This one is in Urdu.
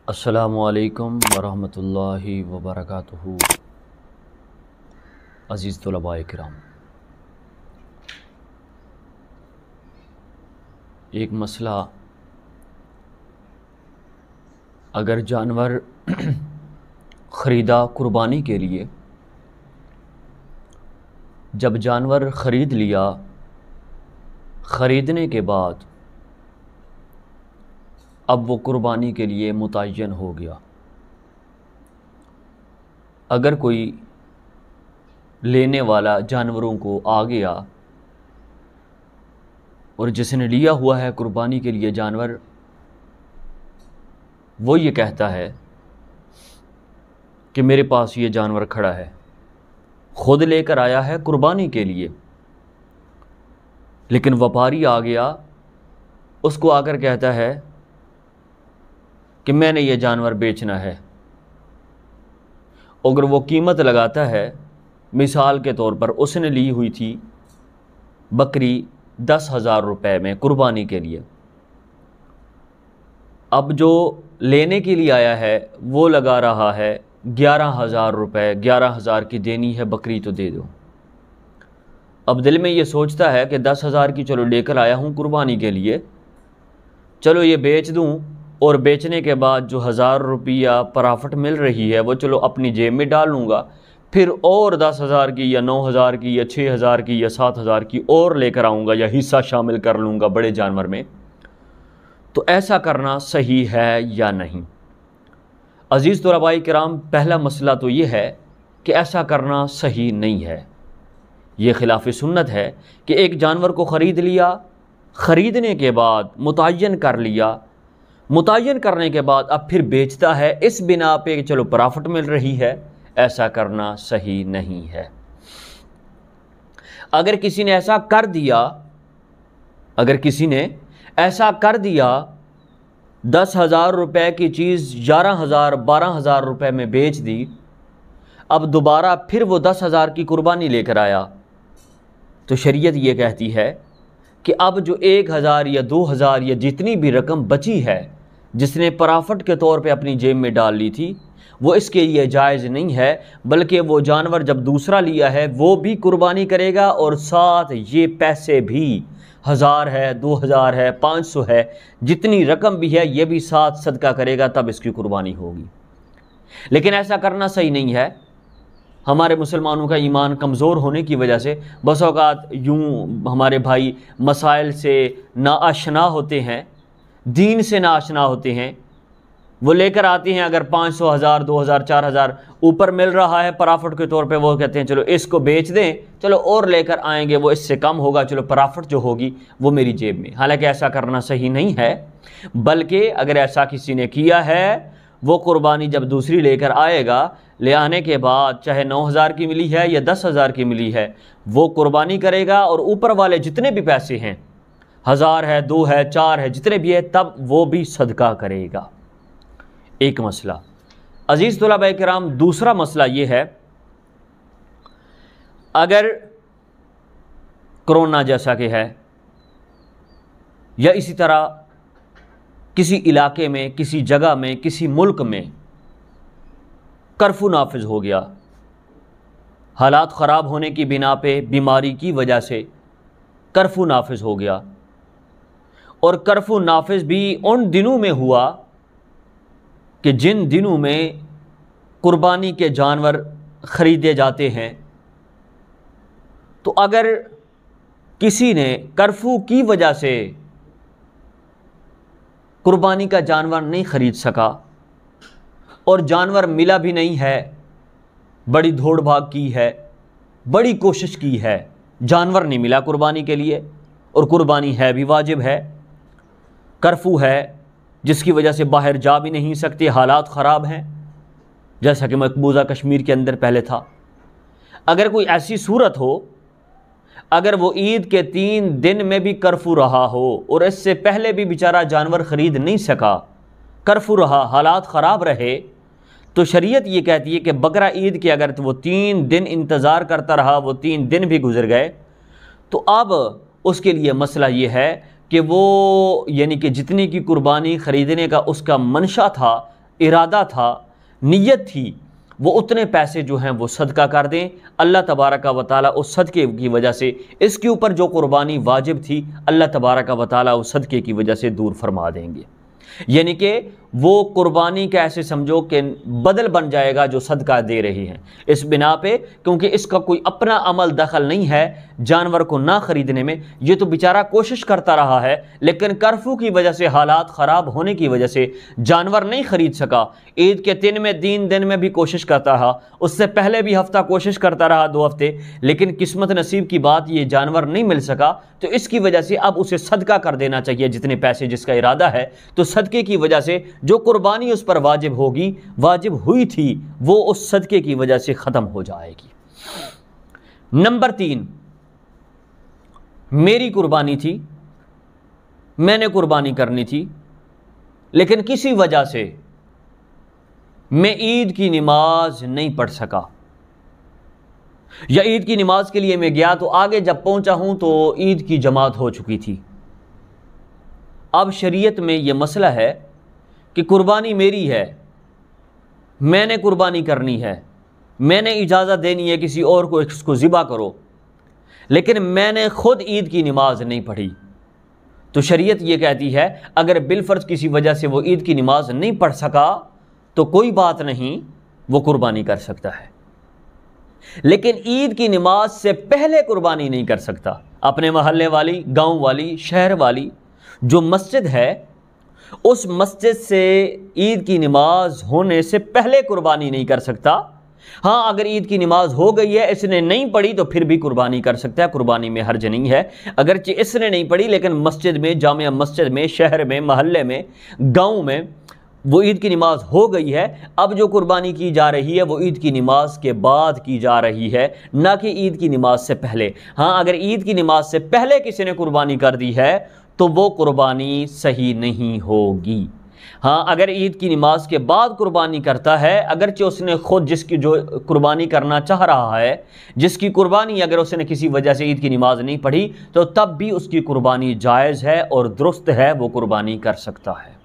السلام علیکم ورحمۃ اللہ وبرکاتہ۔ عزیز طلباء کرام، ایک مسئلہ، اگر جانور خریدا قربانی کے لیے، جب جانور خرید لیا، خریدنے کے بعد اب وہ قربانی کے لیے متعین ہو گیا، اگر کوئی لینے والا جانوروں کو آ گیا اور جس نے لیا ہوا ہے قربانی کے لیے جانور، وہ یہ کہتا ہے کہ میرے پاس یہ جانور کھڑا ہے، خود لے کر آیا ہے قربانی کے لیے، لیکن وپاری آ گیا، اس کو آ کر کہتا ہے کہ میں نے یہ جانور بیچنا ہے، اگر وہ قیمت لگاتا ہے، مثال کے طور پر اس نے لی ہوئی تھی بکری 10,000 روپے میں قربانی کے لیے، اب جو لینے کے لیے آیا ہے وہ لگا رہا ہے 11,000 روپے، 11,000 کی دینی ہے بکری تو دے دو۔ اب دل میں یہ سوچتا ہے کہ 10,000 کی چلو لے کر آیا ہوں قربانی کے لیے، چلو یہ بیچ دوں، اور بیچنے کے بعد جو 1,000 روپیہ پرافٹ مل رہی ہے وہ چلو اپنی جیب میں ڈال لوں گا، پھر اور 10,000 کی یا 9,000 کی یا 6,000 کی یا 7,000 کی اور لے کر آؤں گا یا حصہ شامل کر لوں گا بڑے جانور میں۔ تو ایسا کرنا صحیح ہے یا نہیں؟ عزیز طلباء کرام، پہلا مسئلہ تو یہ ہے کہ ایسا کرنا صحیح نہیں ہے، یہ خلاف سنت ہے کہ ایک جانور کو خرید لیا، خریدنے کے بعد متعین کر لیا، متعین کرنے کے بعد اب پھر بیچتا ہے اس بنا پہ کہ چلو پرافٹ مل رہی ہے، ایسا کرنا صحیح نہیں ہے۔ اگر کسی نے ایسا کر دیا، اگر کسی نے ایسا کر دیا، 10,000 روپے کی چیز 11,000 12,000 روپے میں بیچ دی، اب دوبارہ پھر وہ 10,000 کی قربانی لے کر آیا، تو شریعت یہ کہتی ہے کہ اب جو 1,000 یا 2,000 یا جتنی بھی رقم بچی ہے جس نے پرافٹ کے طور پہ اپنی جیب میں ڈال لی تھی، وہ اس کے لیے جائز نہیں ہے، بلکہ وہ جانور جب دوسرا لیا ہے وہ بھی قربانی کرے گا، اور ساتھ یہ پیسے بھی 1,000 ہے، 2,000 ہے، 500 ہے، جتنی رقم بھی ہے یہ بھی ساتھ صدقہ کرے گا، تب اس کی قربانی ہوگی۔ لیکن ایسا کرنا صحیح نہیں ہے۔ ہمارے مسلمانوں کا ایمان کمزور ہونے کی وجہ سے بس اوقات یوں ہمارے بھائی مسائل سے ناآشنا ہوتے ہیں، دین سے ناآشنا ہوتے ہیں، وہ لے کر آتے ہیں، اگر 500 1,000 2,000 4,000 اوپر مل رہا ہے پرافٹ کے طور پہ، وہ کہتے ہیں چلو اس کو بیچ دیں، چلو اور لے کر آئیں گے، وہ اس سے کم ہوگا، چلو پرافٹ جو ہوگی وہ میری جیب میں۔ حالانکہ ایسا کرنا صحیح نہیں ہے، بلکہ اگر ایسا کسی نے کیا ہے، وہ قربانی جب دوسری لے کر آئے گا، لے آنے کے بعد چاہے 9,000 کی ملی ہے یا 10,000 کی ملی ہے، وہ قربانی کرے گا، اور اوپر والے جتنے بھی پیسے ہیں، 1,000 ہے، 2 ہے، 4 ہے، جتنے بھی ہے، تب وہ بھی صدقہ کرے گا۔ ایک مسئلہ۔ عزیز طلباء کرام، دوسرا مسئلہ یہ ہے، اگر کرونا جیسا کہ ہے، یا اسی طرح کسی علاقے میں، کسی جگہ میں، کسی ملک میں کرفیو نافذ ہو گیا، حالات خراب ہونے کی بنا پہ، بیماری کی وجہ سے کرفیو نافذ ہو گیا، اور کرفیو نافذ بھی ان دنوں میں ہوا کہ جن دنوں میں قربانی کے جانور خریدے جاتے ہیں، تو اگر کسی نے کرفیو کی وجہ سے قربانی کا جانور نہیں خرید سکا، اور جانور ملا بھی نہیں ہے، بڑی دوڑ بھاگ کی ہے، بڑی کوشش کی ہے، جانور نہیں ملا قربانی کے لیے، اور قربانی ہے بھی واجب ہے، کرفیو ہے جس کی وجہ سے باہر جا بھی نہیں سکتے، حالات خراب ہیں، جیسا کہ مقبوضہ کشمیر کے اندر پہلے تھا۔ اگر کوئی ایسی صورت ہو، اگر وہ عید کے 3 دن میں بھی کرفیو رہا ہو، اور اس سے پہلے بھی بیچارہ جانور خرید نہیں سکا، کرفیو رہا، حالات خراب رہے، تو شریعت یہ کہتی ہے کہ بقرہ عید کے اگر وہ 3 دن انتظار کرتا رہا، وہ 3 دن بھی گزر گئے، تو اب اس کے لیے مسئلہ یہ ہے کہ وہ یعنی کہ جتنی کی قربانی خریدنے کا اس کا منشا تھا، ارادہ تھا، نیت تھی، وہ اتنے پیسے جو ہیں وہ صدقہ کر دیں، اللہ تبارک و تعالیٰ اس صدقے کی وجہ سے اس کے اوپر جو قربانی واجب تھی اللہ تبارک و تعالیٰ اس صدقے کی وجہ سے دور فرما دیں گے۔ یعنی کہ وہ قربانی کا ایسے سمجھو کہ بدل بن جائے گا جو صدقہ دے رہی ہیں، اس بنا پہ کیونکہ اس کا کوئی اپنا عمل دخل نہیں ہے جانور کو نہ خریدنے میں، یہ تو بیچارہ کوشش کرتا رہا ہے لیکن کرفیو کی وجہ سے، حالات خراب ہونے کی وجہ سے جانور نہیں خرید سکا، عید کے تین دن میں بھی کوشش کرتا رہا، اس سے پہلے بھی ہفتہ کوشش کرتا رہا، 2 ہفتے، لیکن قسمت نصیب کی بات یہ جانور نہیں مل سکا، تو اس کی وجہ سے اب اسے صدقہ کر دینا چاہیے جتنے پیسے جس کا ارادہ ہے، تو صدقے کی وجہ سے جو قربانی اس پر واجب ہوگی، واجب ہوئی تھی، وہ اس صدقے کی وجہ سے ختم ہو جائے گی۔ نمبر 3، میری قربانی تھی، میں نے قربانی کرنی تھی، لیکن کسی وجہ سے میں عید کی نماز نہیں پڑھ سکا، یا عید کی نماز کے لیے میں گیا تو آگے جب پہنچا ہوں تو عید کی جماعت ہو چکی تھی۔ اب شریعت میں یہ مسئلہ ہے کہ قربانی میری ہے، میں نے قربانی کرنی ہے، میں نے اجازت دینی ہے کسی اور کو اس کو ذبح کرو، لیکن میں نے خود عید کی نماز نہیں پڑھی، تو شریعت یہ کہتی ہے اگر بالفرض کسی وجہ سے وہ عید کی نماز نہیں پڑھ سکا تو کوئی بات نہیں، وہ قربانی کر سکتا ہے، لیکن عید کی نماز سے پہلے قربانی نہیں کر سکتا۔ اپنے محلے والی، گاؤں والی، شہر والی جو مسجد ہے، اس مسجد سے عید کی نماز ہونے سے پہلے قربانی نہیں کر سکتا۔ ہاں اگر عید کی نماز ہو گئی ہے، اس نے نہیں پڑھی تو پھر بھی قربانی کر سکتا ہے، قربانی میں حرج نہیں ہے، اگرچہ اس نے نہیں پڑھی لیکن مسجد میں، جامع مسجد میں، شہر میں، محلے میں، گاؤں میں وہ عید کی نماز ہو گئی ہے، اب جو قربانی کی جا رہی ہے وہ عید کی نماز کے بعد کی جا رہی ہے، نہ کہ عید کی نماز سے پہلے۔ ہاں اگر عید کی نماز سے پہلے کسی نے قربانی کر دی ہے تو وہ قربانی صحیح نہیں ہوگی۔ ہاں اگر عید کی نماز کے بعد قربانی کرتا ہے، اگرچہ اس نے خود جس کی جو قربانی کرنا چاہ رہا ہے، جس کی قربانی اگر اس نے کسی وجہ سے عید کی نماز نہیں پڑھی تو تب بھی اس کی قربانی جائز ہے اور درست ہے، وہ قربانی کر سکتا ہے۔